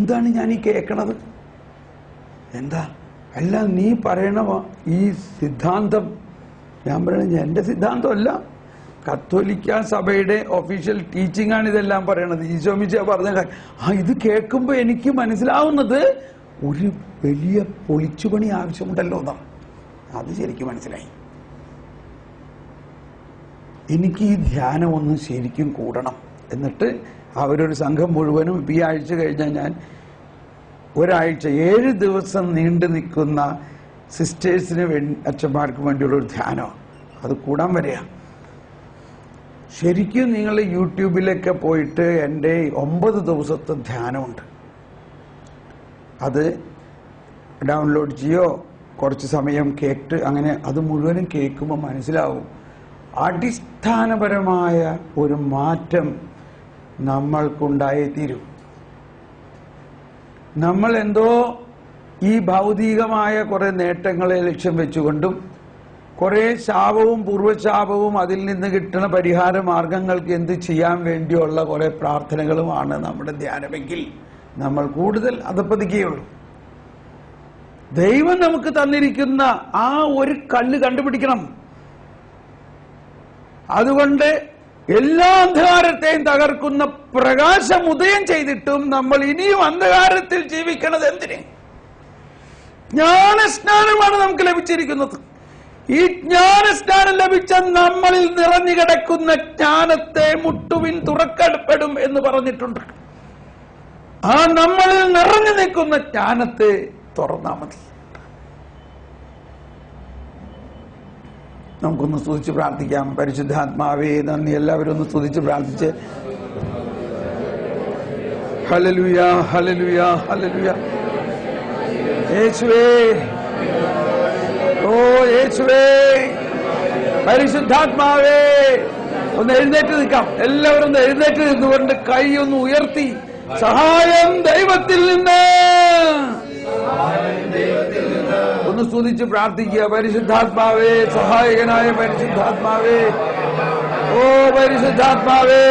എന്താണ് ഞാൻ ഈ കേൾക്കണത്? എന്താ അല്ല നീ പറയണ ഈ സിദ്ധാന്തം? ഞാൻ പറയണ എന്റെ സിദ്ധാന്തമല്ല, കത്തോലിക്ക സഭയുടെ ഒഫീഷ്യൽ ടീച്ചിങ് ആണ് ഇതെല്ലാം പറയണത്. ഈശോമിശിഹ പറഞ്ഞ ഇത് കേൾക്കുമ്പോൾ എനിക്ക് മനസ്സിലാവുന്നത് ഒരു വലിയ പൊളിച്ചുപണി ആവശ്യമുണ്ടല്ലോ എന്നാണ്. അത് ശരിക്കും മനസ്സിലായി. എനിക്ക് ഈ ധ്യാനം ഒന്ന് ശരിക്കും കൂടണം. എന്നിട്ട് അവരൊരു സംഘം മുഴുവനും ഈ ആഴ്ച കഴിഞ്ഞാൽ ഞാൻ ഒരാഴ്ച 7 ദിവസം നീണ്ടു നിൽക്കുന്ന സിസ്റ്റേഴ്സിന് അച്ഛന്മാർക്ക് വേണ്ടിയുള്ള ഒരു ധ്യാനമാണ്. അത് കൂടാൻ വരിക. ശരിക്കും നിങ്ങൾ യൂട്യൂബിലൊക്കെ പോയിട്ട് എൻ്റെ 9 ദിവസത്തെ ധ്യാനമുണ്ട്. അത് ഡൗൺലോഡ് ചെയ്യോ, കുറച്ച് സമയം കേട്ട് അങ്ങനെ അത് മുഴുവനും കേൾക്കുമ്പോൾ മനസ്സിലാവും അടിസ്ഥാനപരമായ ഒരു മാറ്റം നമ്മൾക്കുണ്ടായേ തീരും. നമ്മൾ എന്തോ ഈ ഭൗതികമായ കുറെ നേട്ടങ്ങളെ ലക്ഷ്യം വെച്ചുകൊണ്ടും കുറെ ശാപവും പൂർവ്വശാപവും അതിൽ നിന്ന് കിട്ടുന്ന പരിഹാര മാർഗങ്ങൾക്ക് എന്ത് ചെയ്യാൻ വേണ്ടിയുള്ള കുറെ പ്രാർത്ഥനകളുമാണ് നമ്മുടെ ധ്യാനമെങ്കിൽ നമ്മൾ കൂടുതൽ അധപ്പതിക്കുകയുള്ളൂ. ദൈവം നമുക്ക് തന്നിരിക്കുന്ന ആ ഒരു കല്ല് കണ്ടുപിടിക്കണം. അതുകൊണ്ട് എല്ലാ അന്ധകാരത്തെയും തകർക്കുന്ന പ്രകാശം ഉദയം ചെയ്തിട്ടും നമ്മൾ ഇനിയും അന്ധകാരത്തിൽ ജീവിക്കണത് എന്തിന്? ജ്ഞാനസ്നാനമാണ് നമുക്ക് ലഭിച്ചിരിക്കുന്നത്. ഈ ജ്ഞാനസ്നാനം ലഭിച്ച നമ്മളിൽ നിറഞ്ഞു കിടക്കുന്ന ജ്ഞാനത്തെ മുട്ടുവിൻ തുറക്കപ്പെടും എന്ന് പറഞ്ഞിട്ടുണ്ട്. ആ നമ്മളിൽ നിറഞ്ഞു നിൽക്കുന്ന ജ്ഞാനത്തെ തുറന്നാൽ മതി. നമുക്കൊന്ന് സ്തുതിച്ച് പ്രാർത്ഥിക്കാം. പരിശുദ്ധാത്മാവേ നന്ദി. എല്ലാവരും ഒന്ന് സ്തുതിച്ച് പ്രാർത്ഥിച്ച് ഹല്ലേലൂയ, ഹല്ലേലൂയ, ഹല്ലേലൂയ. യേശുവേ, ഓ യേശുവേ, പരിശുദ്ധാത്മാവേ. ഒന്ന് എഴുന്നേറ്റ് നിൽക്കാം. എല്ലാവരും ഒന്ന് എഴുന്നേറ്റ് നിന്നുകൊണ്ട് കൈ ഒന്ന് ഉയർത്തി സഹായം ദൈവത്തിൽ നിന്ന് ഒന്ന് സ്തുതിച്ച് പ്രാർത്ഥിക്കുക. പരിശുദ്ധാത്മാവേ, സഹായകനായ പരിശുദ്ധാത്മാവേ, ഓ പരിശുദ്ധാത്മാവേ,